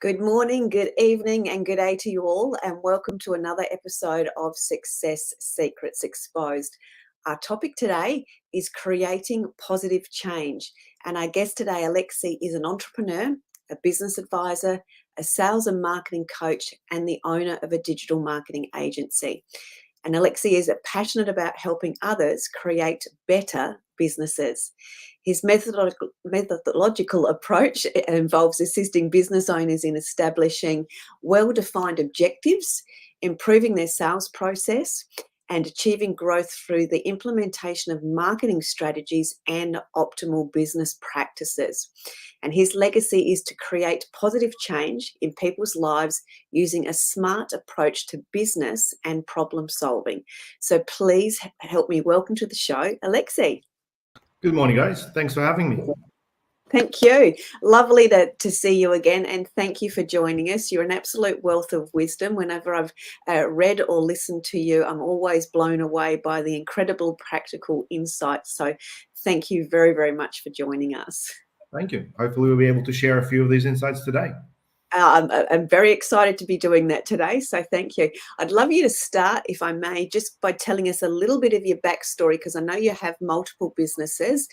Good morning, good evening, and good day to you all, and welcome to another episode of Success Secrets Exposed. Our topic today is creating positive change, and our guest today, Alexei, is an entrepreneur, a business advisor, a sales and marketing coach, and the owner of a digital marketing agency. And Alexei is passionate about helping others create better businesses. His methodological approach involves assisting business owners in establishing well-defined objectives, improving their sales process, and achieving growth through the implementation of marketing strategies and optimal business practices. And his legacy is to create positive change in people's lives using a smart approach to business and problem solving. So please help me welcome to the show, Alexei. Good morning, guys. Thanks for having me. Thank you. Lovely to see you again, and thank you for joining us. You're an absolute wealth of wisdom. Whenever I've read or listened to you, I'm always blown away by the incredible practical insights. So thank you very, very much for joining us. Thank you. Hopefully we'll be able to share a few of these insights today. I'm very excited to be doing that today, so thank you. I'd love you to start, if I may, just by telling us a little bit of your backstory, because I know you have multiple businesses,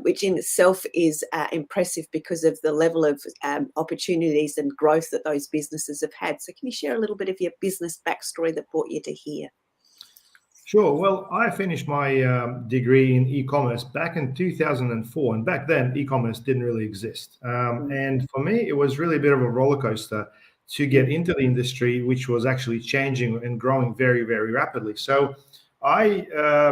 which in itself is impressive because of the level of opportunities and growth that those businesses have had. So can you share a little bit of your business backstory that brought you to here? Sure. Well, I finished my degree in e-commerce back in 2004, and back then e-commerce didn't really exist. And for me, it was really a bit of a roller coaster to get into the industry, which was actually changing and growing very, very rapidly. So I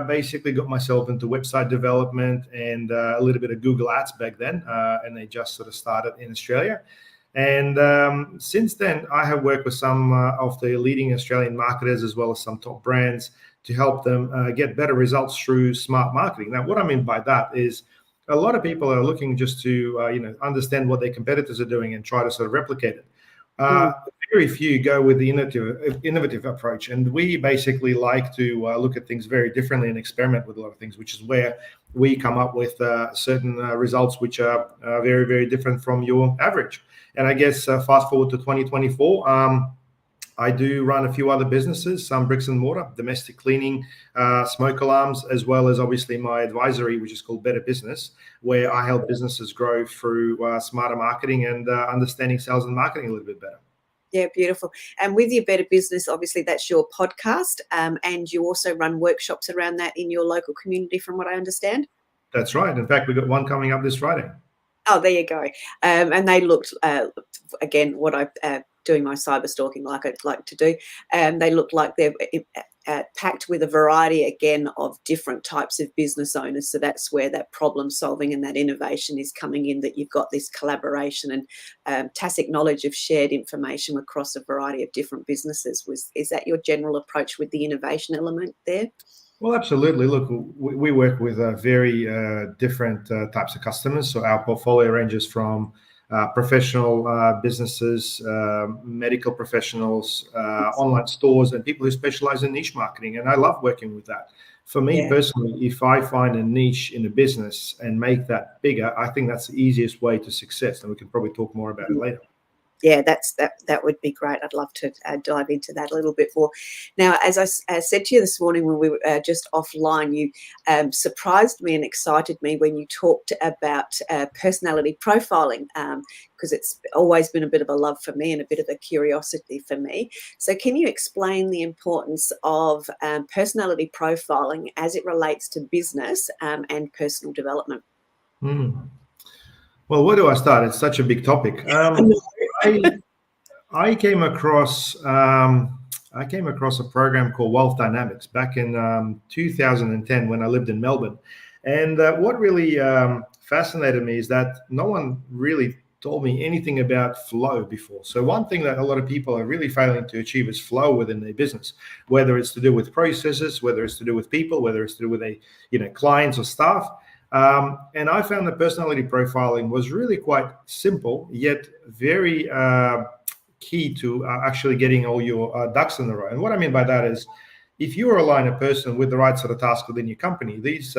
basically got myself into website development and a little bit of Google Ads back then, and they just sort of started in Australia. And since then, I have worked with some of the leading Australian marketers as well as some top brands to help them get better results through smart marketing. Now, what I mean by that is a lot of people are looking just to understand what their competitors are doing and try to sort of replicate it. Very few go with the innovative approach, and we basically like to look at things very differently and experiment with a lot of things, which is where we come up with certain results which are very, very different from your average. And I guess fast forward to 2024, I do run a few other businesses, some bricks and mortar, domestic cleaning, smoke alarms, as well as obviously my advisory, which is called Better Business, where I help businesses grow through smarter marketing and understanding sales and marketing a little bit better. Yeah, beautiful. And with your Better Business, obviously that's your podcast, and you also run workshops around that in your local community, from what I understand. That's right. In fact, we've got one coming up this Friday. Oh, there you go. And they looked, again, what I doing my cyber stalking like I'd like to do, they look like they're packed with a variety, again, of different types of business owners. So that's where that problem solving and that innovation is coming in, that you've got this collaboration and tacit knowledge of shared information across a variety of different businesses. Is that your general approach with the innovation element there? Well, absolutely. Look, we work with very different types of customers. So our portfolio ranges from professional businesses, medical professionals, online stores, and people who specialize in niche marketing. And I love working with that. For me personally, if I find a niche in a business and make that bigger, I think that's the easiest way to success. And we can probably talk more about it later. Yeah, that would be great. I'd love to dive into that a little bit more. Now, as I said to you this morning when we were just offline, you surprised me and excited me when you talked about personality profiling, because it's always been a bit of a love for me and a bit of a curiosity for me. So can you explain the importance of personality profiling as it relates to business and personal development? Well, where do I start? It's such a big topic. I came across a program called Wealth Dynamics back in 2010 when I lived in Melbourne, and what really fascinated me is that no one really told me anything about flow before. So one thing that a lot of people are really failing to achieve is flow within their business, whether it's to do with processes, whether it's to do with people, whether it's to do with clients or staff. And I found that personality profiling was really quite simple, yet very key to actually getting all your ducks in a row. And what I mean by that is, if you align a person with the right sort of task within your company, these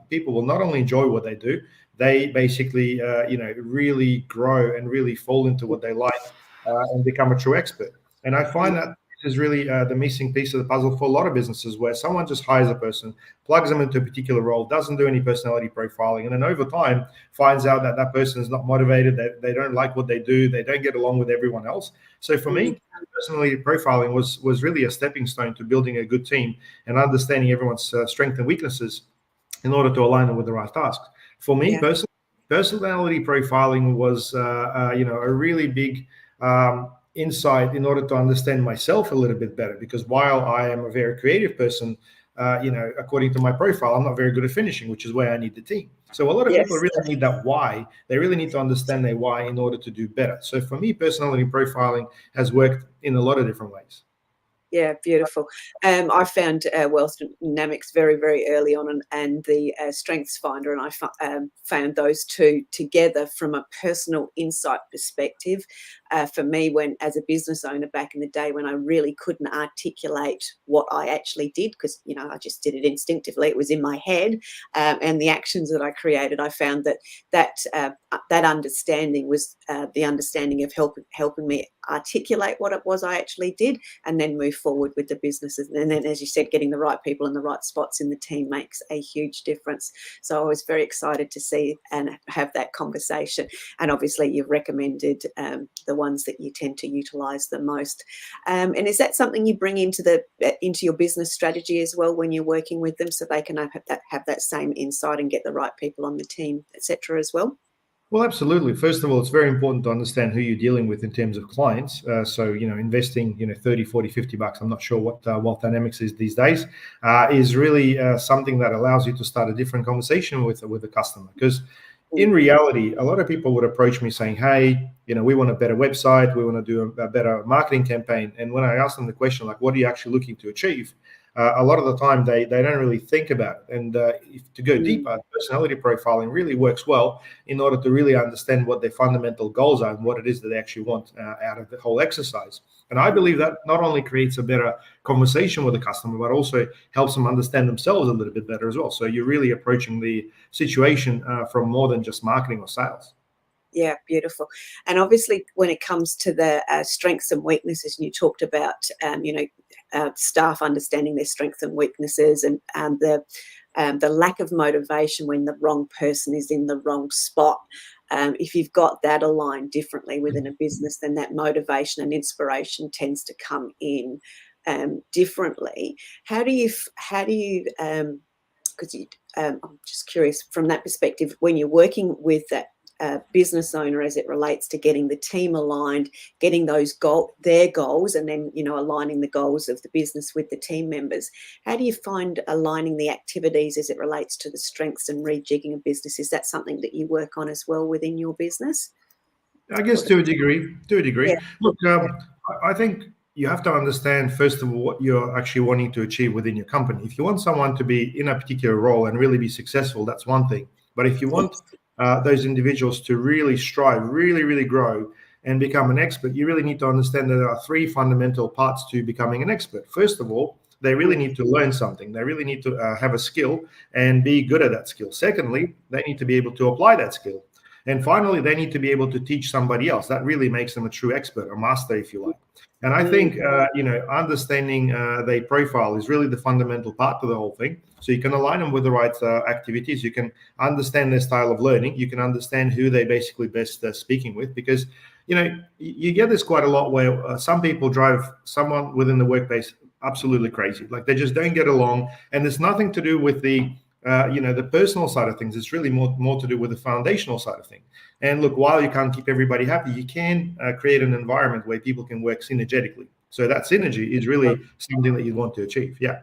people will not only enjoy what they do, they basically, really grow and really fall into what they like. and become a true expert. And I find that this is really the missing piece of the puzzle for a lot of businesses, where someone just hires a person, plugs them into a particular role, doesn't do any personality profiling, and then over time finds out that that person is not motivated, that they don't like what they do, they don't get along with everyone else. So for me, personality profiling was really a stepping stone to building a good team and understanding everyone's strengths and weaknesses in order to align them with the right tasks. For me, Yeah. personality profiling was, a really big insight in order to understand myself a little bit better. Because while I am a very creative person, according to my profile, I'm not very good at finishing, which is where I need the team. So a lot of people Yes. really need that why. They really need to understand their why in order to do better. So for me, personality profiling has worked in a lot of different ways. Yeah, beautiful. I found Wealth Dynamics very, very early on, and the Strengths Finder, and I found those two together from a personal insight perspective. For me, when as a business owner back in the day, when I really couldn't articulate what I actually did, because I just did it instinctively, it was in my head, and the actions that I created, I found that understanding was the understanding of helping me articulate what it was I actually did, and then move forward with the businesses. And then, as you said, getting the right people in the right spots in the team makes a huge difference. So I was very excited to see and have that conversation. And obviously, you've recommended the ones that you tend to utilize the most. And is that something you bring into your business strategy as well when you're working with them, so they can have that same insight and get the right people on the team, etc. as well? Well, absolutely. First of all, it's very important to understand who you're dealing with in terms of clients. So, investing, 30, 40, 50 bucks, I'm not sure what Wealth Dynamics is these days, is really something that allows you to start a different conversation with the customer. Because in reality, a lot of people would approach me saying, hey, we want a better website, we want to do a better marketing campaign. And when I ask them the question, like, what are you actually looking to achieve? A lot of the time they don't really think about it. And if to go deeper, personality profiling really works well in order to really understand what their fundamental goals are and what it is that they actually want out of the whole exercise. And I believe that not only creates a better conversation with the customer, but also helps them understand themselves a little bit better as well. So you're really approaching the situation from more than just marketing or sales. Yeah, beautiful. And obviously, when it comes to the strengths and weaknesses, and you talked about, staff understanding their strengths and weaknesses, and the lack of motivation when the wrong person is in the wrong spot. If you've got that aligned differently within a business, then that motivation and inspiration tends to come in differently. How do you? Because I'm just curious from that perspective, when you're working with that business owner as it relates to getting the team aligned, getting their goals, and then aligning the goals of the business with the team members. How do you find aligning the activities as it relates to the strengths and rejigging a business? Is that something that you work on as well within your business? I guess to a degree. Yeah. Look, I think you have to understand, first of all, what you're actually wanting to achieve within your company. If you want someone to be in a particular role and really be successful, that's one thing. But if you want those individuals to really strive, really, really grow and become an expert, you really need to understand that there are three fundamental parts to becoming an expert. First of all, they really need to learn something. They really need to have a skill and be good at that skill. Secondly, they need to be able to apply that skill. And finally, they need to be able to teach somebody else. That really makes them a true expert, a master, if you like. And I think, understanding their profile is really the fundamental part to the whole thing. So you can align them with the right activities. You can understand their style of learning. You can understand who they're basically best speaking with. Because, you get this quite a lot where some people drive someone within the workplace absolutely crazy. Like they just don't get along. And it's nothing to do with the personal side of things. It's really more to do with the foundational side of things. And look, while you can't keep everybody happy, you can create an environment where people can work synergetically. So that synergy is really something that you want to achieve. Yeah.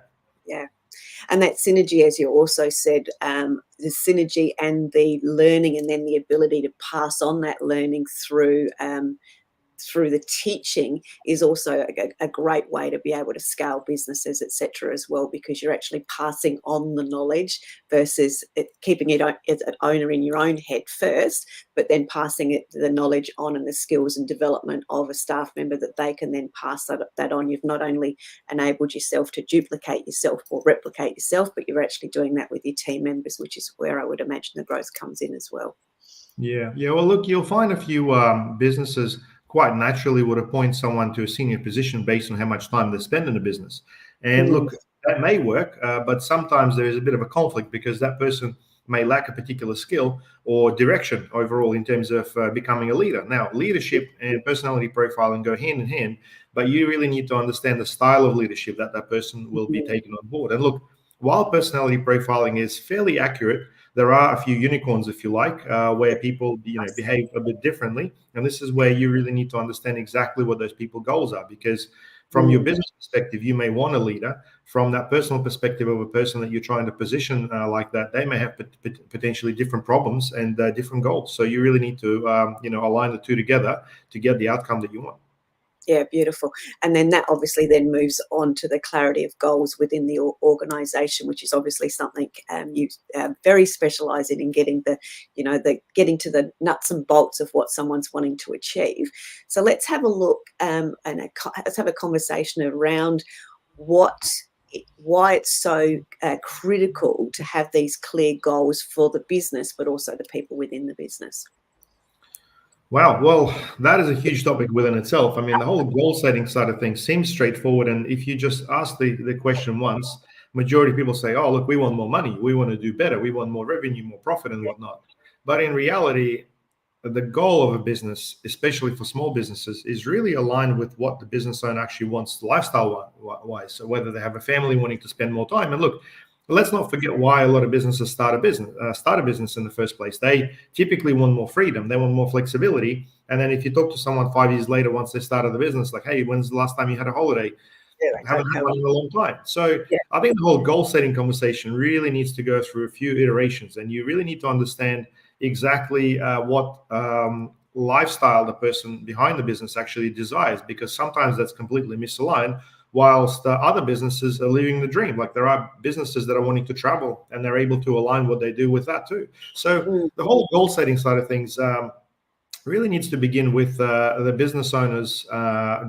Yeah. And that synergy, as you also said, the synergy and the learning, and then the ability to pass on that learning through the teaching is also a great way to be able to scale businesses, etc. as well, because you're actually passing on the knowledge versus keeping it as an owner in your own head first, but then passing the knowledge on and the skills and development of a staff member that they can then pass that on. You've not only enabled yourself to duplicate yourself or replicate yourself, but you're actually doing that with your team members, which is where I would imagine the growth comes in as well. Yeah. Well, look, you'll find a few businesses quite naturally would appoint someone to a senior position based on how much time they spend in the business. And Mm, look, that may work, but sometimes there is a bit of a conflict because that person may lack a particular skill or direction overall in terms of becoming a leader. Now, leadership and personality profiling go hand in hand, but you really need to understand the style of leadership that that person will be mhm. taking on board. And look, while personality profiling is fairly accurate, there are a few unicorns, if you like, where people behave a bit differently. And this is where you really need to understand exactly what those people goals are, because from your Mm, business perspective, you may want a leader. From that personal perspective of a person that you're trying to position like that, they may have potentially different problems and different goals. So you really need to align the two together to get the outcome that you want. yeah, beautiful. And then that obviously then moves on to the clarity of goals within the organization, which is obviously something you very specialize in getting getting to the nuts and bolts of what someone's wanting to achieve. So let's have a look let's have a conversation around what why it's so critical to have these clear goals for the business, but also the people within the business. Wow. Well, that is a huge topic within itself. I mean, the whole goal setting side of things seems straightforward. And if you just ask the question once, majority of people say, oh, look, we want more money. We want to do better. We want more revenue, more profit and whatnot. But in reality, the goal of a business, especially for small businesses, is really aligned with what the business owner actually wants lifestyle wise. So whether they have a family wanting to spend more time. And look, let's not forget why a lot of businesses start a business in the first place. They typically want more freedom, they want more flexibility. And then if you talk to someone 5 years later, once they started the business, like, hey, when's the last time you had a holiday? Yeah, they Haven't don't had have one in a long time. So yeah. I think the whole goal setting conversation really needs to go through a few iterations, and you really need to understand exactly what lifestyle the person behind the business actually desires, because sometimes that's completely misaligned. Whilst other businesses are living the dream, like there are businesses that are wanting to travel and they're able to align what they do with that too. So Mm, the whole goal setting side of things really needs to begin with the business owner's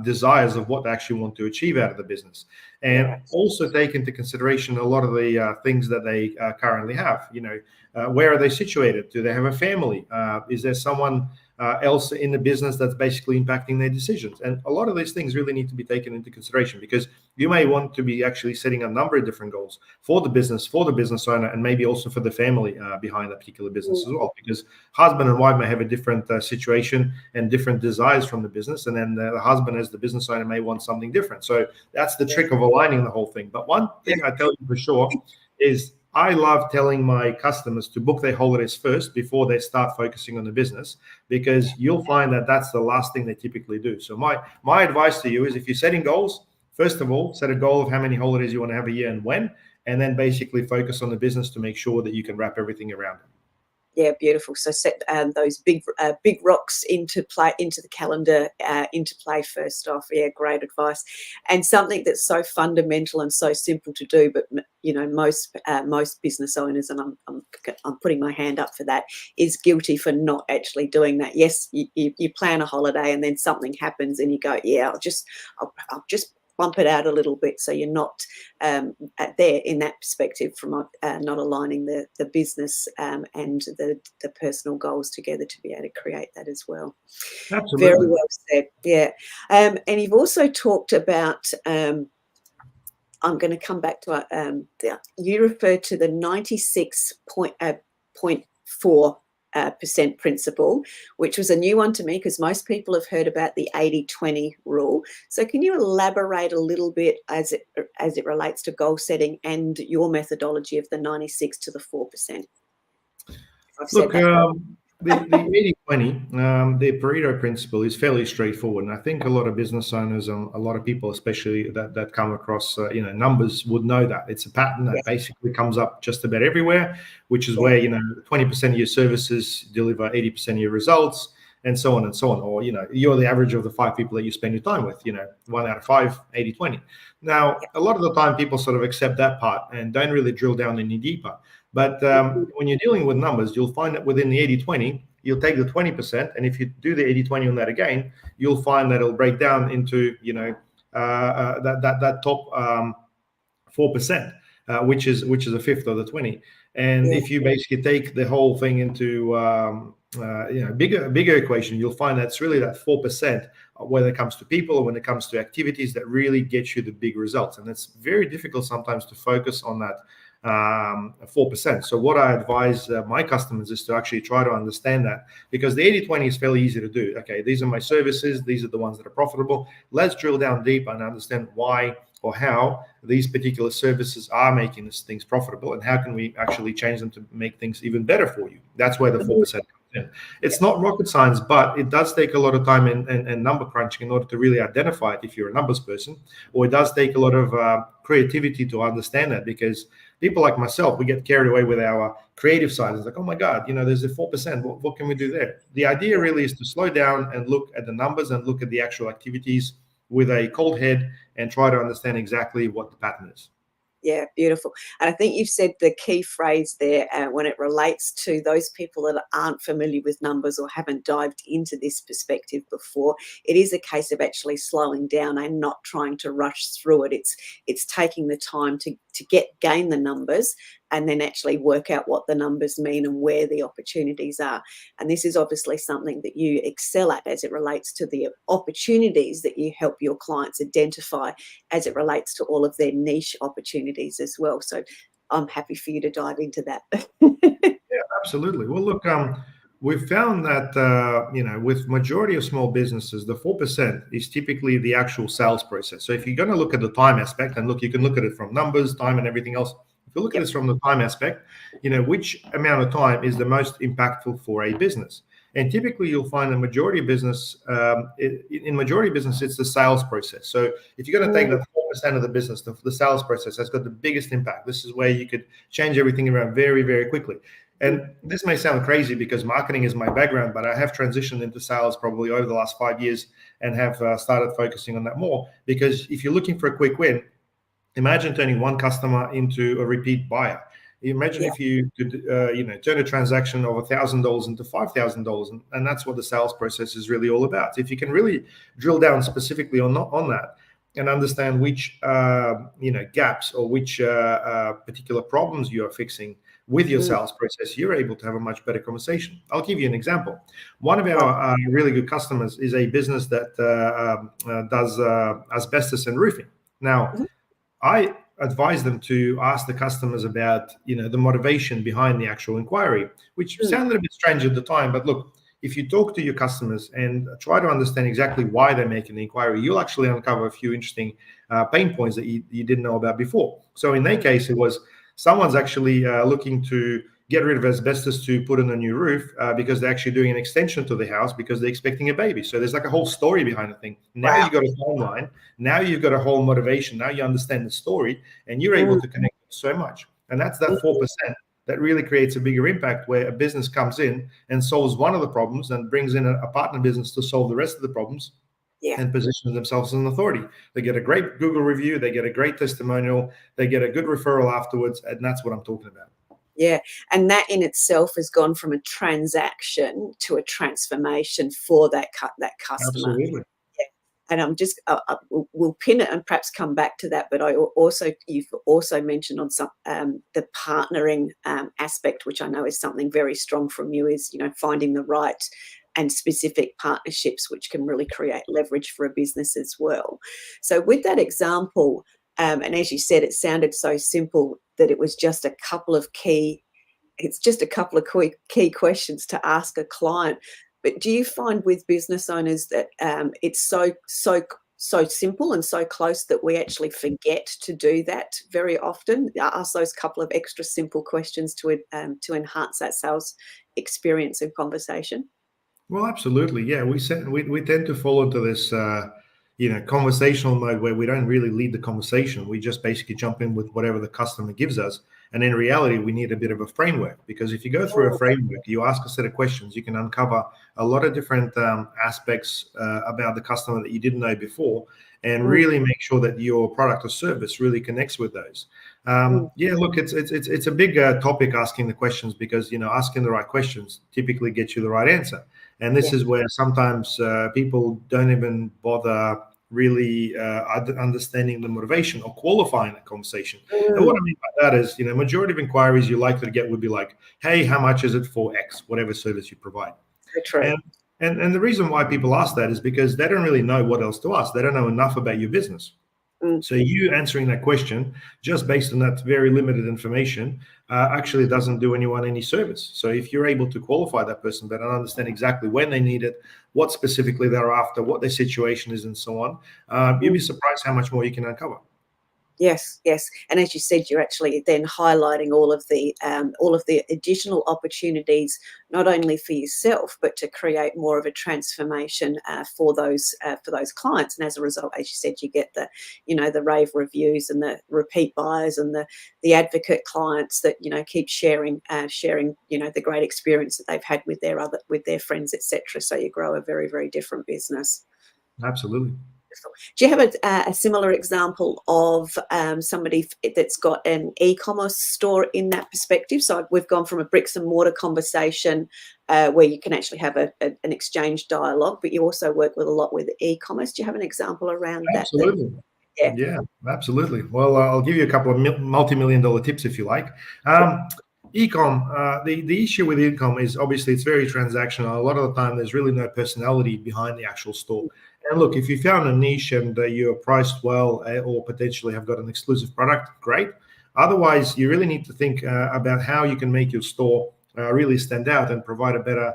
desires of what they actually want to achieve out of the business, and yeah. also take into consideration a lot of the things that they currently have. Where are they situated? Do they have a family? Is there someone else in the business that's basically impacting their decisions? And a lot of these things really need to be taken into consideration, because you may want to be actually setting a number of different goals for the business owner, and maybe also for the family behind that particular business Mm, as well, because husband and wife may have a different situation and different desires from the business, and then the husband as the business owner may want something different. So that's the yeah. trick of aligning the whole thing. But one Yeah. thing I tell you for sure is I love telling my customers to book their holidays first before they start focusing on the business, because you'll find that that's the last thing they typically do. So my advice to you is, if you're setting goals, first of all, set a goal of how many holidays you want to have a year and when, and then basically focus on the business to make sure that you can wrap everything around it. Yeah, beautiful. So set those big rocks into the calendar, into play first off. Yeah, great advice, and something that's so fundamental and so simple to do, but most business owners, and I'm putting my hand up for that, is guilty for not actually doing that. Yes, you plan a holiday and then something happens and you go, yeah, I'll just bump it out a little bit, so you're not there in that perspective from not aligning the business and the personal goals together to be able to create that as well. Very Absolutely. well said. Yeah, and you've also talked about. I'm going to come back to you referred to the 96.4 percent principle, which was a new one to me, because most people have heard about the 80-20 rule. So can you elaborate a little bit as it relates to goal setting and your methodology of the 96 to the 4%? I've said Look, that. the 80/20, the Pareto principle is fairly straightforward. And I think a lot of business owners and a lot of people, especially that come across, numbers, would know that. It's a pattern Yeah, that basically comes up just about everywhere, which is yeah, where, 20% of your services deliver 80% of your results, and so on and so on. Or, you're the average of the 5 people that you spend your time with, 1 out of 5, 80/20. Now, yeah. a lot of the time people sort of accept that part and don't really drill down any deeper. But Mhm. when you're dealing with numbers, you'll find that within the 80/20, you'll take the 20%. And if you do the 80/20 on that again, you'll find that it'll break down into, that top 4%, which is a fifth of the 20. And Yeah, if you basically take the whole thing into bigger equation, you'll find that's really that 4% when it comes to people or when it comes to activities that really get you the big results. And it's very difficult sometimes to focus on that 4%. So what I advise my customers is to actually try to understand that, because the 80-20 is fairly easy to do. Okay, these are my services. These are the ones that are profitable. Let's drill down deep and understand why or how these particular services are making these things profitable, and how can we actually change them to make things even better for you. That's where the 4% comes in. It's not rocket science, but it does take a lot of time and number crunching in order to really identify it if you're a numbers person, or it does take a lot of creativity to understand that, because people like myself, we get carried away with our creative side. It's like, oh my God, there's a 4%. What can we do there? The idea really is to slow down and look at the numbers and look at the actual activities with a cold head and try to understand exactly what the pattern is. Yeah, beautiful. And I think you've said the key phrase there when it relates to those people that aren't familiar with numbers or haven't dived into this perspective before. It is a case of actually slowing down and not trying to rush through it. It's taking the time to gain the numbers and then actually work out what the numbers mean and where the opportunities are. And this is obviously something that you excel at as it relates to the opportunities that you help your clients identify as it relates to all of their niche opportunities as well. So I'm happy for you to dive into that. Yeah, absolutely. Well, look, we've found that, with majority of small businesses, the 4% is typically the actual sales process. So if you're going to look at the time aspect, and look, you can look at it from numbers, time, and everything else. If you look at this from the time aspect, which amount of time is the most impactful for a business? And typically, you'll find a majority of business, in majority of business, it's the sales process. So if you're going to take that 4% of the business, the sales process has got the biggest impact. This is where you could change everything around very, very quickly. And this may sound crazy because marketing is my background, but I have transitioned into sales probably over the last 5 years and have started focusing on that more. Because if you're looking for a quick win, imagine turning one customer into a repeat buyer. Imagine if you could, turn a transaction of $1,000 into $5,000, and that's what the sales process is really all about. If you can really drill down specifically on that and understand which, gaps or which particular problems you are fixing with your sales process, you're able to have a much better conversation. I'll give you an example. One of our really good customers is a business that does asbestos and roofing. Now, I advise them to ask the customers about, the motivation behind the actual inquiry, which sounded a bit strange at the time. But look, if you talk to your customers and try to understand exactly why they're making the inquiry, you'll actually uncover a few interesting pain points that you didn't know about before. So in their case, it was someone's actually looking to get rid of asbestos to put in a new roof because they're actually doing an extension to the house because they're expecting a baby. So there's like a whole story behind the thing. Now you've got a timeline. Now you've got a whole motivation. Now you understand the story and you're able to connect so much. And that's that 4% that really creates a bigger impact, where a business comes in and solves one of the problems and brings in a partner business to solve the rest of the problems. And position themselves as an authority. They get a great Google review, they get a great testimonial, they get a good referral afterwards, and that's what I'm talking about. Yeah, and that in itself has gone from a transaction to a transformation for that customer. Absolutely. Yeah. And I'm just we'll pin it and perhaps come back to that. But you've also mentioned on some the partnering aspect, which I know is something very strong from you. Is finding the right and specific partnerships which can really create leverage for a business as well. So with that example, and as you said, it sounded so simple that it was just a couple of key questions to ask a client. But do you find with business owners that it's so simple and so close that we actually forget to do that very often? Ask those couple of extra simple questions to enhance that sales experience and conversation. Well, absolutely. Yeah, we tend to fall into this, conversational mode where we don't really lead the conversation. We just basically jump in with whatever the customer gives us. And in reality, we need a bit of a framework, because if you go through a framework, you ask a set of questions, you can uncover a lot of different aspects about the customer that you didn't know before, and really make sure that your product or service really connects with those. Yeah, look, it's a big topic, asking the questions, because asking the right questions typically gets you the right answer. And this is where sometimes people don't even bother really understanding the motivation or qualifying the conversation. And what I mean by that is, majority of inquiries you're likely to get would be like, hey, how much is it for X, whatever service you provide? So true. And the reason why people ask that is because they don't really know what else to ask. They don't know enough about your business. Mm. So you answering that question just based on that very limited information actually doesn't do anyone any service. So if you're able to qualify that person better and understand exactly when they need it, what specifically they're after, what their situation is, and so on, you'd be surprised how much more you can uncover. Yes, yes, and as you said, you're actually then highlighting all of the additional opportunities, not only for yourself, but to create more of a transformation for those clients. And as a result, as you said, you get the, you know, the rave reviews and the repeat buyers and the advocate clients that, you know, keep sharing, you know, the great experience that they've had with their friends, etc. So you grow a very, very different business. Absolutely. Do you have a similar example of somebody that's got an e-commerce store in that perspective? So we've gone from a bricks and mortar conversation where you can actually have an exchange dialogue, but you also work with a lot with e-commerce. Do you have an example around that? Absolutely. Yeah. Yeah, absolutely. Well, I'll give you a couple of multi-million-dollar tips if you like. Ecom, the issue with ecom is obviously it's very transactional. A lot of the time, there's really no personality behind the actual store. And look, if you found a niche and you're priced well or potentially have got an exclusive product, great. Otherwise, you really need to think about how you can make your store really stand out and provide a better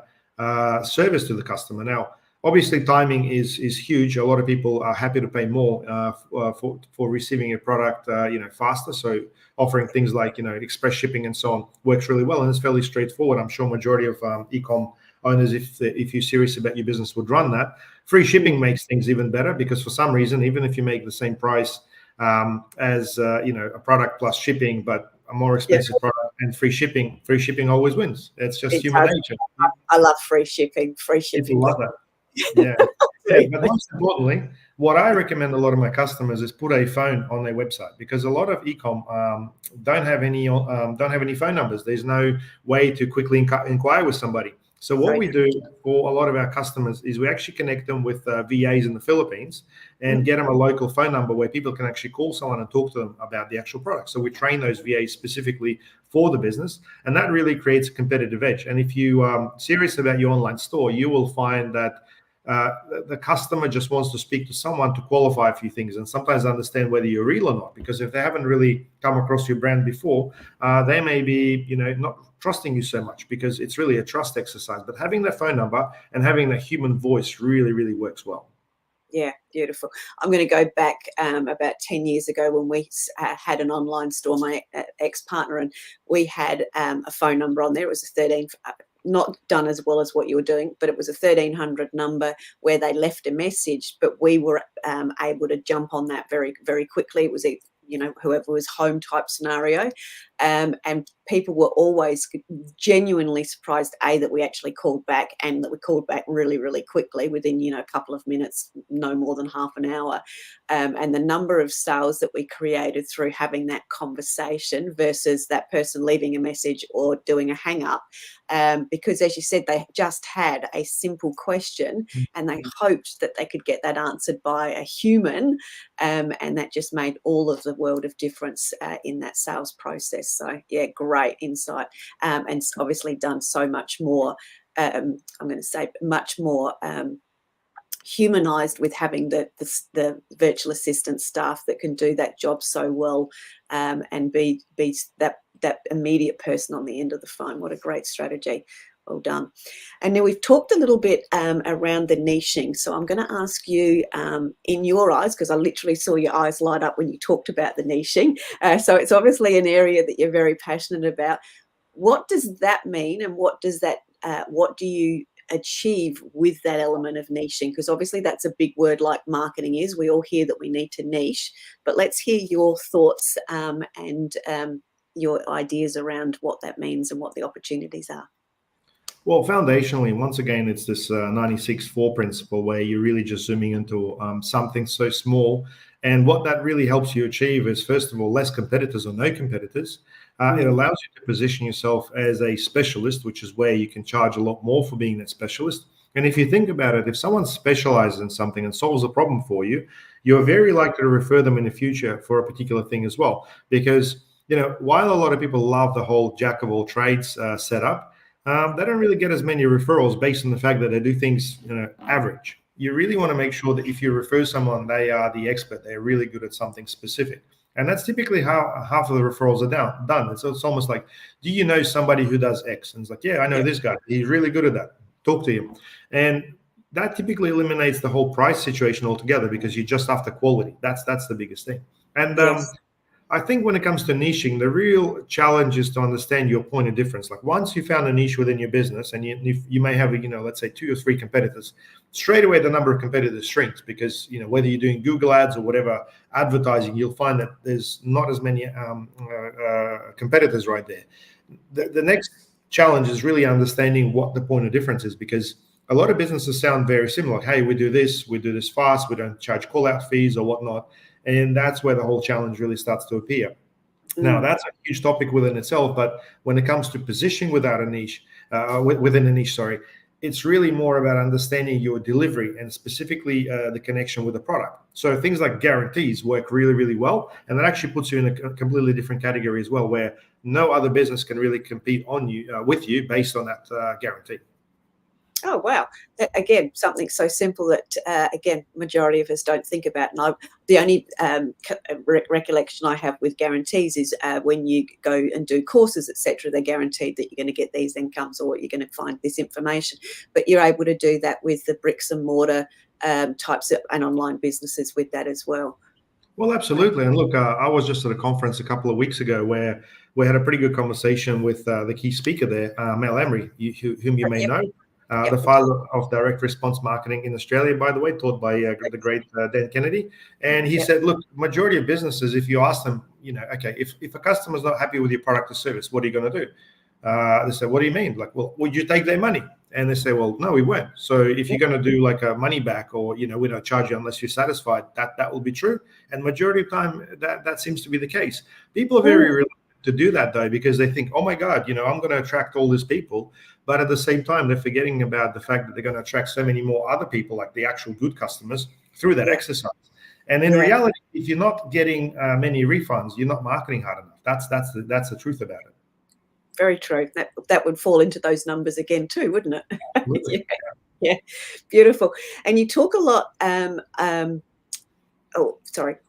service to the customer. Now, obviously, timing is huge. A lot of people are happy to pay more for receiving a product, faster. So offering things like express shipping and so on works really well, and it's fairly straightforward. I'm sure majority of ecom owners, if you're serious about your business, would run that. Free shipping makes things even better because for some reason, even if you make the same price as a product plus shipping, but a more expensive product and free shipping always wins. It's just It human does. nature. I love free shipping. Free shipping. People love that. Yeah. Yeah, but most importantly, what I recommend a lot of my customers is put a phone on their website because a lot of ecom don't have any phone numbers. There's no way to quickly inquire with somebody. So what we do for a lot of our customers is we actually connect them with VAs in the Philippines and get them a local phone number where people can actually call someone and talk to them about the actual product. So we train those VAs specifically for the business, and that really creates a competitive edge. And if you are serious about your online store, you will find that the customer just wants to speak to someone to qualify a few things and sometimes understand whether you're real or not. Because if they haven't really come across your brand before, they may be, not trusting you so much because it's really a trust exercise. But having their phone number and having that human voice really, really works well. Yeah, beautiful. I'm going to go back about 10 years ago when we had an online store, my ex-partner, and we had a phone number on there. It was a 13, not done as well as what you were doing, but it was a 1300 number where they left a message, but we were able to jump on that very, very quickly. It was whoever was home type scenario. And people were always genuinely surprised, that we actually called back and that we called back really, really quickly within, a couple of minutes, no more than half an hour. And the number of sales that we created through having that conversation versus that person leaving a message or doing a hang up. Because as you said, they just had a simple question and they hoped that they could get that answered by a human. And that just made all of the world of difference in that sales process. So yeah, great insight. And it's obviously done so much more, I'm going to say much more humanized with having the virtual assistant staff that can do that job so well, and be that immediate person on the end of the phone. What a great strategy. Well done. And now we've talked a little bit around the niching. So I'm going to ask you, in your eyes, because I literally saw your eyes light up when you talked about the niching. So it's obviously an area that you're very passionate about. What does that mean, and what do you achieve with that element of niching? Because obviously that's a big word, like marketing is. We all hear that we need to niche, but let's hear your thoughts and your ideas around what that means and what the opportunities are. Well, foundationally, once again, it's this 96-4 principle where you're really just zooming into something so small. And what that really helps you achieve is, first of all, less competitors or no competitors. It allows you to position yourself as a specialist, which is where you can charge a lot more for being that specialist. And if you think about it, if someone specializes in something and solves a problem for you, you're very likely to refer them in the future for a particular thing as well. Because, while a lot of people love the whole jack of all trades setup, they don't really get as many referrals based on the fact that they do things, average. You really want to make sure that if you refer someone, they are the expert. They're really good at something specific. And that's typically how half of the referrals are done. It's almost like, do you know somebody who does X? And it's like, yeah, I know Yep. this guy. He's really good at that. Talk to him. And that typically eliminates the whole price situation altogether because you're just after quality. That's the biggest thing. And Yes. I think when it comes to niching, the real challenge is to understand your point of difference. Like once you found a niche within your business, and you may have, let's say 2 or 3 competitors, straight away the number of competitors shrinks because whether you're doing Google ads or whatever advertising, you'll find that there's not as many competitors right there. The next challenge is really understanding what the point of difference is, because a lot of businesses sound very similar. Like, hey, we do this fast, we don't charge call out fees or whatnot. And that's where the whole challenge really starts to appear. Now, Mm. that's a huge topic within itself, but when it comes to positioning without a niche, within a niche, sorry, it's really more about understanding your delivery and specifically the connection with the product. So things like guarantees work really, really well, and that actually puts you in a completely different category as well, where no other business can really compete on you with you based on that guarantee. Oh, wow. That, again, something so simple that, again, majority of us don't think about. And the only recollection I have with guarantees is when you go and do courses, etc., they're guaranteed that you're going to get these incomes or you're going to find this information. But you're able to do that with the bricks and mortar types of and online businesses with that as well. Well, absolutely. And look, I was just at a conference a couple of weeks ago where we had a pretty good conversation with the key speaker there, Mel Emery, whom you may Yep. know, the Yep. father of direct response marketing in Australia, by the way, taught by the great Dan Kennedy. And he Yep. said, look, majority of businesses, if you ask them, okay, if a customer's not happy with your product or service, what are you going to do? They say, what do you mean? Like, well, would you take their money? And they say, well, no, we won't. So if you're going to do like a money back or, we don't charge you unless you're satisfied, that will be true. And majority of time, that seems to be the case. People are very reluctant to do that, though, because they think, oh, my God, I'm going to attract all these people. But at the same time, they're forgetting about the fact that they're going to attract so many more other people, like the actual good customers, through that exercise. And in reality, if you're not getting many refunds, you're not marketing hard enough. That's the truth about it. Very true. That would fall into those numbers again too, wouldn't it? Absolutely. Yeah, beautiful. And you talk a lot.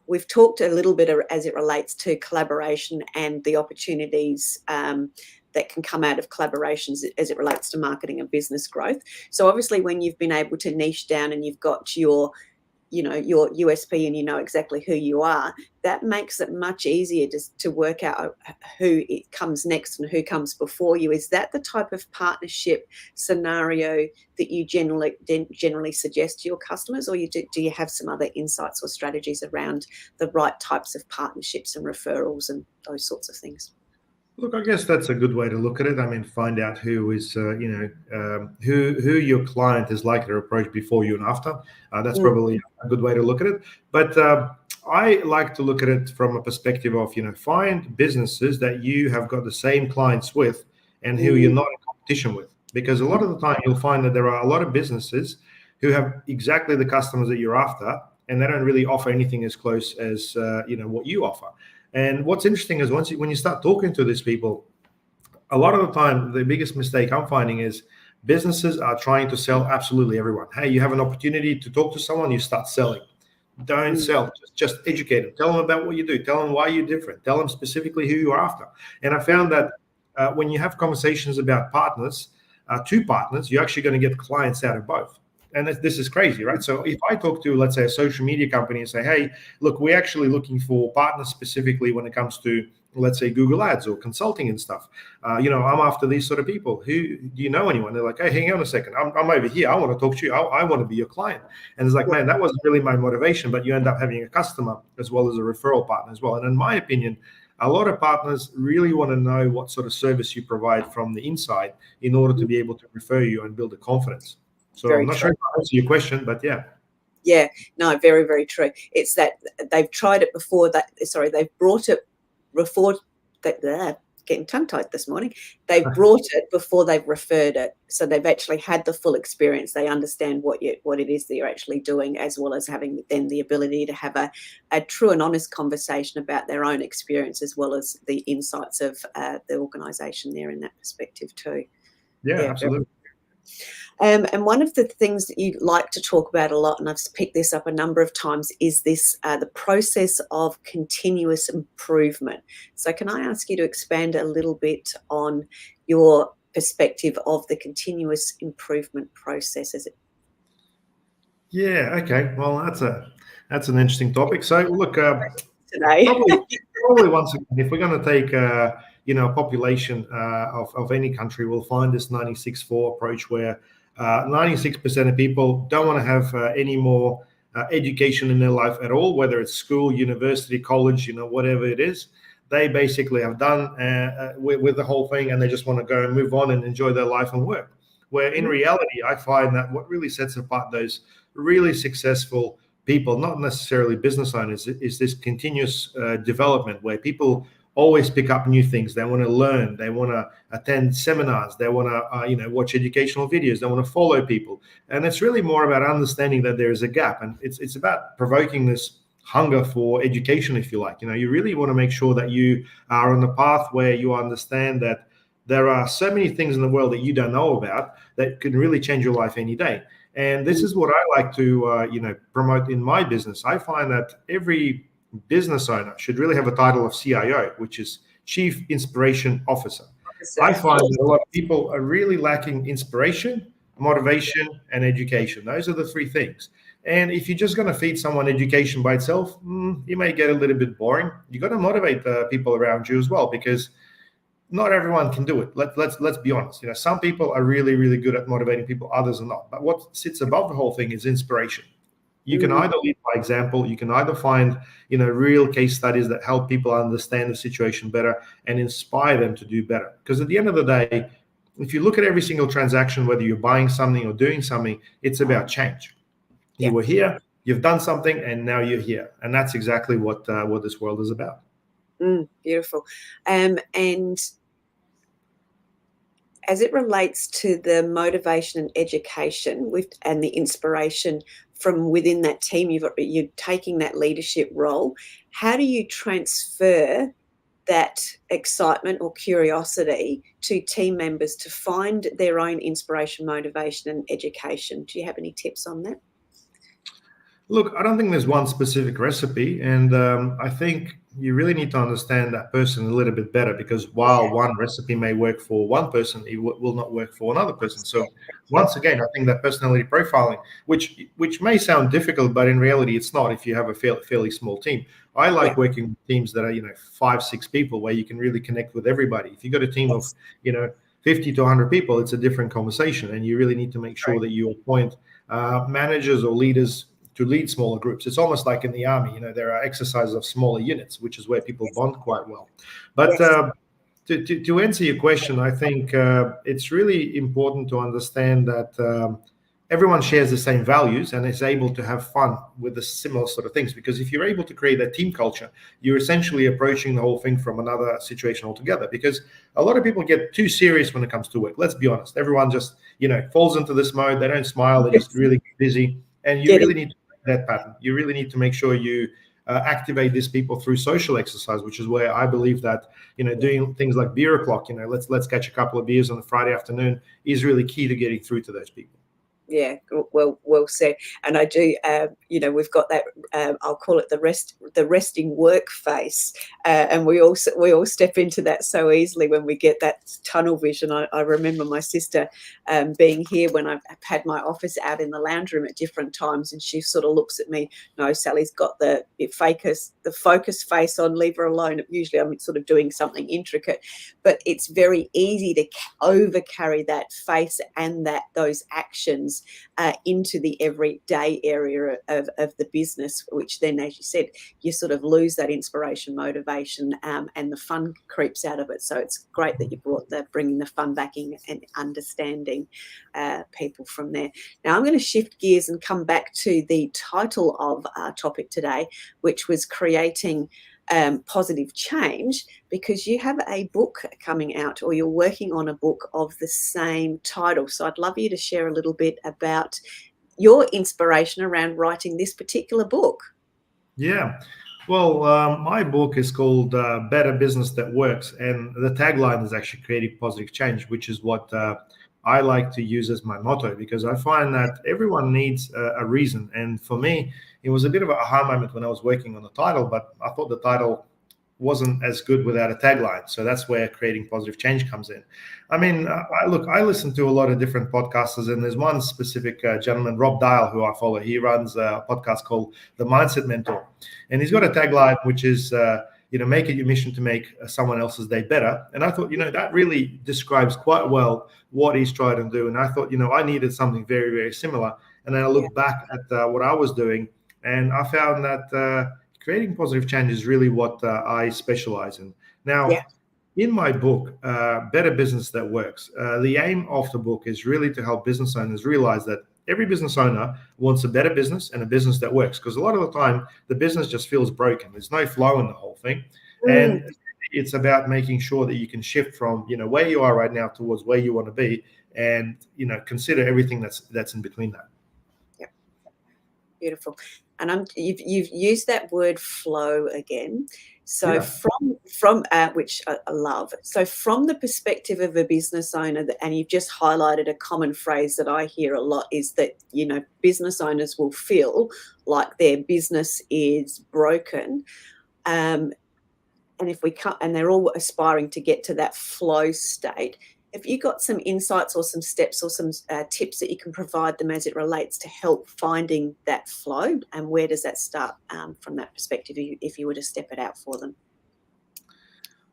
We've talked a little bit as it relates to collaboration and the opportunities that can come out of collaborations as it relates to marketing and business growth. So obviously, when you've been able to niche down and you've got your USP and exactly who you are, that makes it much easier to work out who it comes next and who comes before you. Is that the type of partnership scenario that you generally suggest to your customers, or do you have some other insights or strategies around the right types of partnerships and referrals and those sorts of things? Look, I guess that's a good way to look at it. I mean, find out who is, who your client is likely to approach before you and after. That's probably a good way to look at it. But I like to look at it from a perspective of, find businesses that you have got the same clients with and who you're not in competition with. Because a lot of the time you'll find that there are a lot of businesses who have exactly the customers that you're after, and they don't really offer anything as close as, what you offer. And what's interesting is when you start talking to these people, a lot of the time, the biggest mistake I'm finding is businesses are trying to sell absolutely everyone. Hey, you have an opportunity to talk to someone, you start selling. Don't sell, just educate them. Tell them about what you do. Tell them why you're different. Tell them specifically who you're after. And I found that when you have conversations about partners, two partners, you're actually going to get clients out of both. And this is crazy, right? So if I talk to, let's say, a social media company and say, hey, look, we're actually looking for partners specifically when it comes to, let's say, Google ads or consulting and stuff. I'm after these sort of people. Who do you know anyone? They're like, hey, hang on a second. I'm over here. I want to talk to you. I want to be your client. And it's like, man, that wasn't really my motivation, but you end up having a customer as well as a referral partner as well. And in my opinion, a lot of partners really want to know what sort of service you provide from the inside in order to be able to refer you and build a confidence. So Very I'm not true. sure if I answer your question, but yeah. Yeah, no, very, very true. It's that they've tried it before. They've brought it before. Getting tongue-tied this morning. They've brought it before they've referred it, so they've actually had the full experience. They understand what it is that you're actually doing, as well as having then the ability to have a true and honest conversation about their own experience, as well as the insights of the organisation there in that perspective too. Yeah, Yeah. absolutely. And one of the things that you like to talk about a lot, and I've picked this up a number of times, is this the process of continuous improvement. So, can I ask you to expand a little bit on your perspective of the continuous improvement process? As it Yeah. Okay. Well, that's an interesting topic. So, look, today. probably once again, if we're going to take a population of any country, we'll find this 96-4 approach where 96% of people don't want to have any more education in their life at all, whether it's school, university, college, whatever it is. They basically have done with the whole thing, and they just want to go and move on and enjoy their life and work. Where in reality, I find that what really sets apart those really successful people, not necessarily business owners, is this continuous development where people always pick up new things. They want to learn. They want to attend seminars. They want to, watch educational videos. They want to follow people. And it's really more about understanding that there is a gap. And it's about provoking this hunger for education, if you like. You really want to make sure that you are on the path where you understand that there are so many things in the world that you don't know about that can really change your life any day. And this is what I like to, promote in my business. I find that every business owner should really have a title of CIO, which is Chief Inspiration Officer. I find that a lot of people are really lacking inspiration, motivation, and education. Those are the three things. And if you're just going to feed someone education by itself, you may get a little bit boring. You got to motivate the people around you as well, because not everyone can do it. Let's be honest. Some people are really, really good at motivating people, others are not. But what sits above the whole thing is inspiration. You can either lead by example, you can either find, real case studies that help people understand the situation better and inspire them to do better. Because at the end of the day, if you look at every single transaction, whether you're buying something or doing something, it's about change. You were here, you've done something, and now you're here. And that's exactly what this world is about. Beautiful. And as it relates to the motivation and education and the inspiration from within that team, you're taking that leadership role. How do you transfer that excitement or curiosity to team members to find their own inspiration, motivation, and education? Do you have any tips on that? Look, I don't think there's one specific recipe, and I think you really need to understand that person a little bit better, because while one recipe may work for one person, it will not work for another person. So once again, I think that personality profiling, which may sound difficult, but in reality, it's not if you have a fairly small team. I like working with teams that are 5-6 people, where you can really connect with everybody. If you've got a team of 50 to 100 people, it's a different conversation, and you really need to make sure that you appoint managers or leaders to lead smaller groups. It's almost like in the army, there are exercises of smaller units, which is where people bond quite well. But to answer your question, I think it's really important to understand that everyone shares the same values and is able to have fun with the similar sort of things. Because if you're able to create that team culture, you're essentially approaching the whole thing from another situation altogether. Because a lot of people get too serious when it comes to work. Let's be honest. Everyone just, falls into this mode. They don't smile. They're just really busy. And you really need to break that pattern. You really need to make sure you activate these people through social exercise, which is where I believe that doing things like beer o'clock, let's catch a couple of beers on a Friday afternoon, is really key to getting through to those people. Yeah, well said. And I do, we've got that. I'll call it the resting work face, and we all step into that so easily when we get that tunnel vision. I remember my sister being here when I've had my office out in the lounge room at different times, and she sort of looks at me. No, Sally's got the focus face on. Leave her alone. Usually, I'm sort of doing something intricate, but it's very easy to over carry that face and those actions into the everyday area of the business, which then, as you said, you sort of lose that inspiration, motivation, and the fun creeps out of it. So it's great that you bringing the fun back in and understanding people from there. Now I'm going to shift gears and come back to the title of our topic today, which was creating positive change, because you have a book coming out, or you're working on a book of the same title. So I'd love you to share a little bit about your inspiration around writing this particular book. Yeah. Well, my book is called Better Business That Works. And the tagline is actually creating positive change, which is what I like to use as my motto, because I find that everyone needs a reason. And for me, it was a bit of an aha moment when I was working on the title, but I thought the title wasn't as good without a tagline. So that's where creating positive change comes in. I mean, I listen to a lot of different podcasters, and there's one specific gentleman, Rob Dial, who I follow. He runs a podcast called The Mindset Mentor, and he's got a tagline which is, make it your mission to make someone else's day better. And I thought, that really describes quite well what he's trying to do. And I thought, I needed something very, very similar. And then I looked back at what I was doing, and I found that creating positive change is really what I specialize in. Now, in my book, Better Business That Works, the aim of the book is really to help business owners realize that every business owner wants a better business and a business that works, because a lot of the time the business just feels broken. There's no flow in the whole thing. And it's about making sure that you can shift from, where you are right now towards where you want to be, and, consider everything that's in between that. Beautiful. And you've used that word flow again. So from which I love. So from the perspective of a business owner, and you've just highlighted a common phrase that I hear a lot, is that, business owners will feel like their business is broken. And they're all aspiring to get to that flow state. Have you got some insights or some steps or some tips that you can provide them as it relates to help finding that flow? And where does that start from that perspective, if you were to step it out for them?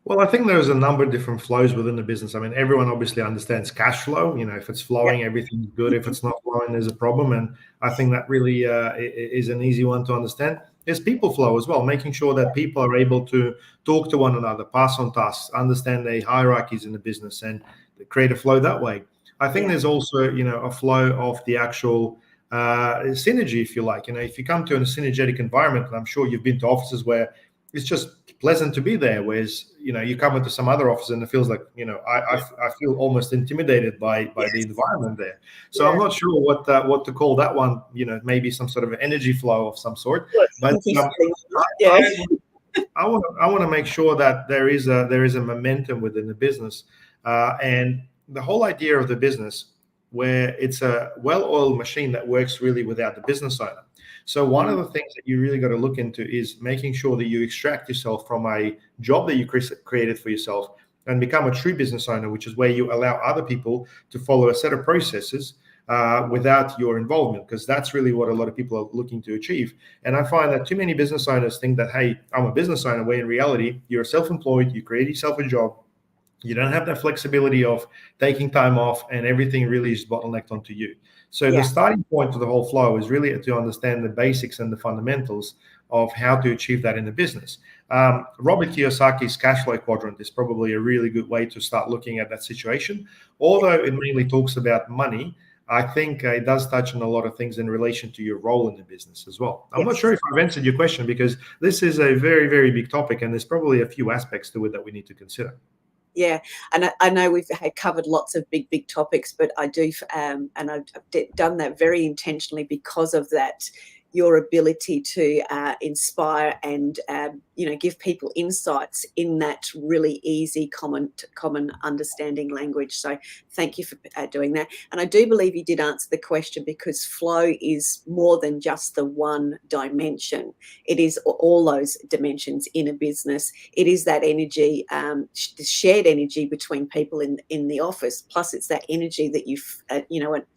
Well, I think there's a number of different flows within the business. I mean, everyone obviously understands cash flow. If it's flowing, everything's good. If it's not flowing, there's a problem. And I think that really is an easy one to understand. There's people flow as well, making sure that people are able to talk to one another, pass on tasks, understand the hierarchies in the business, and create a flow that way. I think there's also, a flow of the actual synergy, if you like. If you come to a synergetic environment, and I'm sure you've been to offices where it's just pleasant to be there, whereas you come into some other office and it feels like I feel almost intimidated by the environment there. So I'm not sure what to call that one. Maybe some sort of energy flow of some sort. But I want to make sure that there is a momentum within the business, and the whole idea of the business, where it's a well-oiled machine that works really without the business owner. So one of the things that you really got to look into is making sure that you extract yourself from a job that you created for yourself and become a true business owner, which is where you allow other people to follow a set of processes without your involvement, because that's really what a lot of people are looking to achieve. And I find that too many business owners think that, hey, I'm a business owner, where in reality, you're self-employed, you create yourself a job, you don't have that flexibility of taking time off, and everything really is bottlenecked onto you. So the starting point to the whole flow is really to understand the basics and the fundamentals of how to achieve that in the business. Robert Kiyosaki's cash flow quadrant is probably a really good way to start looking at that situation. Although it mainly talks about money, I think it does touch on a lot of things in relation to your role in the business as well. I'm not sure if I've answered your question, because this is a very, very big topic, and there's probably a few aspects to it that we need to consider. Yeah, and I know we've covered lots of big topics, but I do, and I've done that very intentionally because of that, your ability to inspire and give people insights in that really easy, common understanding language. So thank you for doing that. And I do believe you did answer the question, because flow is more than just the one dimension. It is all those dimensions in a business. It is that energy, the shared energy between people in the office. Plus, it's that energy that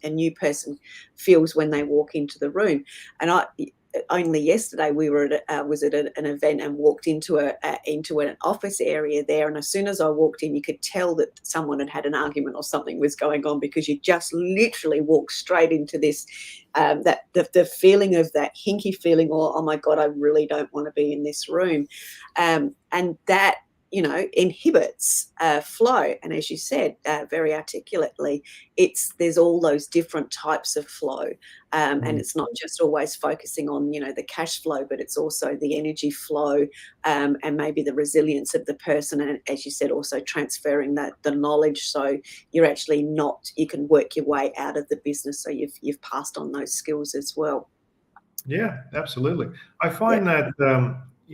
a new person feels when they walk into the room. And only yesterday we were was at an event and walked into an office area there, and as soon as I walked in, you could tell that someone had had an argument or something was going on, because you just literally walked straight into this the feeling of that hinky feeling, or oh my God, I really don't want to be in this room, and that inhibits flow. And as you said very articulately, there's all those different types of flow, and it's not just always focusing on the cash flow, but it's also the energy flow, and maybe the resilience of the person, and as you said, also transferring the knowledge, so you're actually you can work your way out of the business, so you've passed on those skills as well. Yeah, absolutely. I find that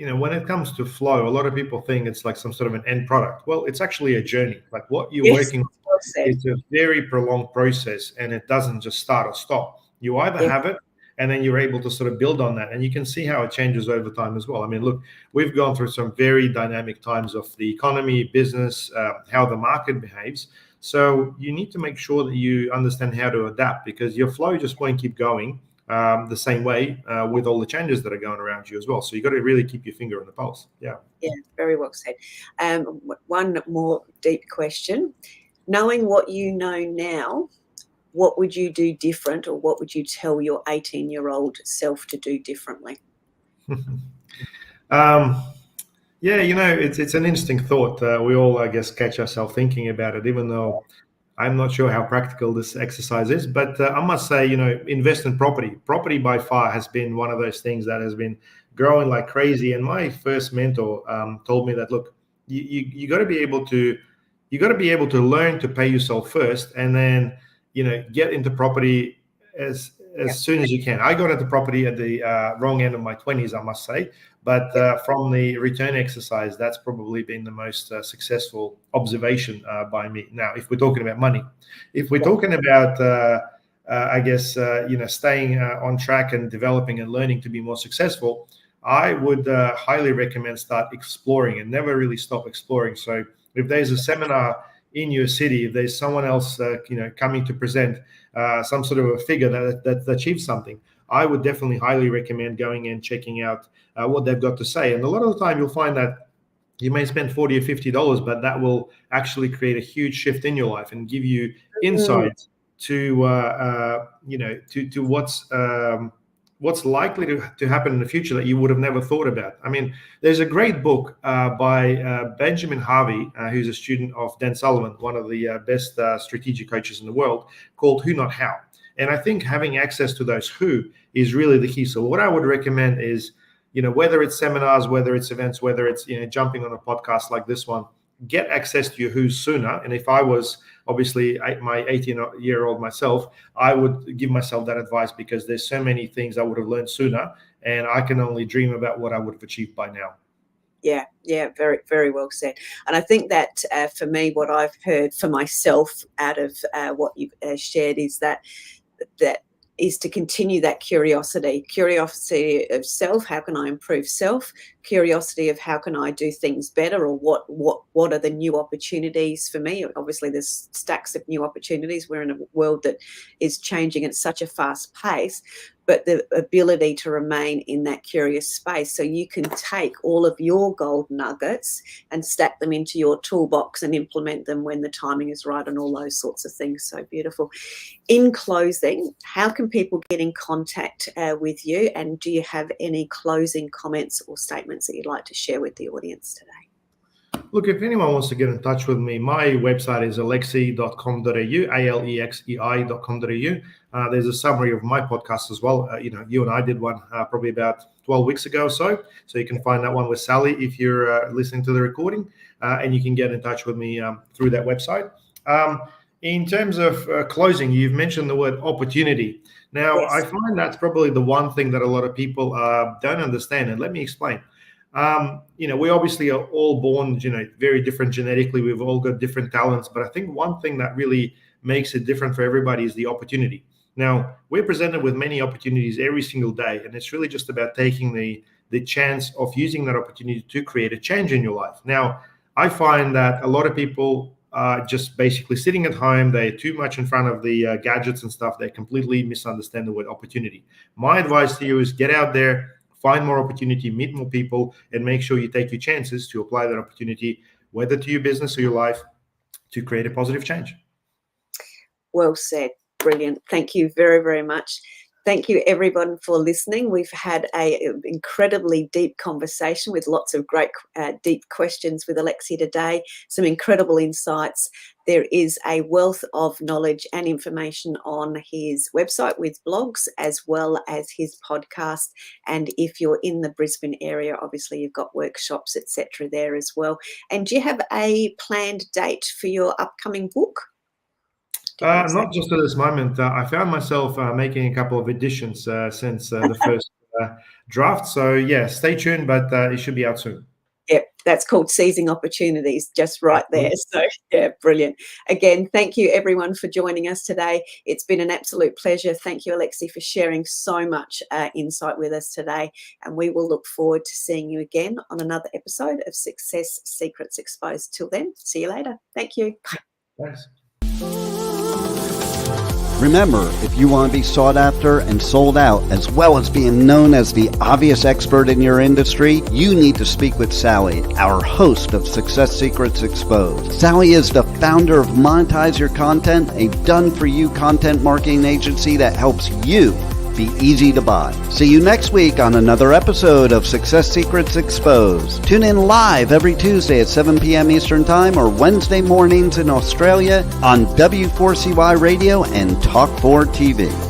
when it comes to flow, a lot of people think it's like some sort of an end product. Well, it's actually a journey. Like what you're working well said. it's a very prolonged process, and it doesn't just start or stop. You either Yeah. have it, and then you're able to sort of build on that, and you can see how it changes over time as well. I mean, look, we've gone through some very dynamic times of the economy, business, how the market behaves. So you need to make sure that you understand how to adapt, because your flow just won't keep going the same way with all the changes that are going around you as well. So you got to really keep your finger on the pulse. Yeah. Yeah, very well said. One more deep question. Knowing what you know now, what would you do different, or what would you tell your 18-year-old self to do differently? um, yeah, it's an interesting thought. We all, I guess, catch ourselves thinking about it, even though I'm not sure how practical this exercise is. But I must say, invest in property. Property by far has been one of those things that has been growing like crazy. And my first mentor told me that, look, you got to be able to learn to pay yourself first, and then get into property as Yeah. soon as you can. I got into property at the wrong end of my 20s, I must say. But from the return exercise, that's probably been the most successful observation by me. Now, if we're talking about money, if we're talking about, I guess, staying on track and developing and learning to be more successful, I would highly recommend start exploring and never really stop exploring. So if there's a seminar in your city, if there's someone else, coming to present some sort of a figure that achieves something, I would definitely highly recommend going and checking out what they've got to say. And a lot of the time, you'll find that you may spend $40 or $50, but that will actually create a huge shift in your life and give you insights to what's likely to happen in the future that you would have never thought about. I mean, there's a great book by Benjamin Harvey, who's a student of Dan Sullivan, one of the best strategic coaches in the world, called Who Not How. And I think having access to those who is really the key. So what I would recommend is, whether it's seminars, whether it's events, whether it's jumping on a podcast like this one, get access to your who's sooner. And if I was obviously my 18-year-old myself, I would give myself that advice, because there's so many things I would have learned sooner, and I can only dream about what I would have achieved by now. Yeah, very, very well said. And I think that for me, what I've heard for myself out of what you've shared is that is to continue that curiosity of self. How can I improve self? Curiosity of how can I do things better, or what are the new opportunities for me? Obviously, there's stacks of new opportunities. We're in a world that is changing at such a fast pace, but the ability to remain in that curious space, so you can take all of your gold nuggets and stack them into your toolbox and implement them when the timing is right, and all those sorts of things. So beautiful. In closing, how can people get in contact with you, and do you have any closing comments or statements that you'd like to share with the audience today? Look, if anyone wants to get in touch with me, my website is alexei.com.au, alexei.com.au. There's a summary of my podcast as well. You and I did one probably about 12 weeks ago or so. So you can find that one with Sally if you're listening to the recording, and you can get in touch with me through that website. In terms of closing, you've mentioned the word opportunity. Now, Yes. I find that's probably the one thing that a lot of people don't understand. And let me explain. We obviously are all born, very different genetically. We've all got different talents. But I think one thing that really makes it different for everybody is the opportunity. Now, we're presented with many opportunities every single day. And it's really just about taking the chance of using that opportunity to create a change in your life. Now, I find that a lot of people are just basically sitting at home. They're too much in front of the gadgets and stuff. They completely misunderstand the word opportunity. My advice to you is get out there, find more opportunity, meet more people, and make sure you take your chances to apply that opportunity, whether to your business or your life, to create a positive change. Well said. Brilliant. Thank you very, very much. Thank you, everyone, for listening. We've had an incredibly deep conversation with lots of great deep questions with Alexei today, some incredible insights. There is a wealth of knowledge and information on his website with blogs, as well as his podcast. And if you're in the Brisbane area, obviously you've got workshops, etc. there as well. And do you have a planned date for your upcoming book? Not just at this moment. I found myself making a couple of additions since the first draft. So, yeah, stay tuned, but it should be out soon. Yep, that's called seizing opportunities, just right there. So yeah, brilliant. Again, thank you everyone for joining us today. It's been an absolute pleasure. Thank you, Alexei, for sharing so much insight with us today. And we will look forward to seeing you again on another episode of Success Secrets Exposed. Till then, see you later. Thank you. Bye. Thanks. Remember, if you want to be sought after and sold out, as well as being known as the obvious expert in your industry, you need to speak with Sally, our host of Success Secrets Exposed. Sally is the founder of Monetize Your Content, a done-for-you content marketing agency that helps you be easy to buy. See you next week on another episode of Success Secrets Exposed. Tune in live every Tuesday at 7 p.m. Eastern Time or Wednesday mornings in Australia on W4CY Radio and Talk4 TV.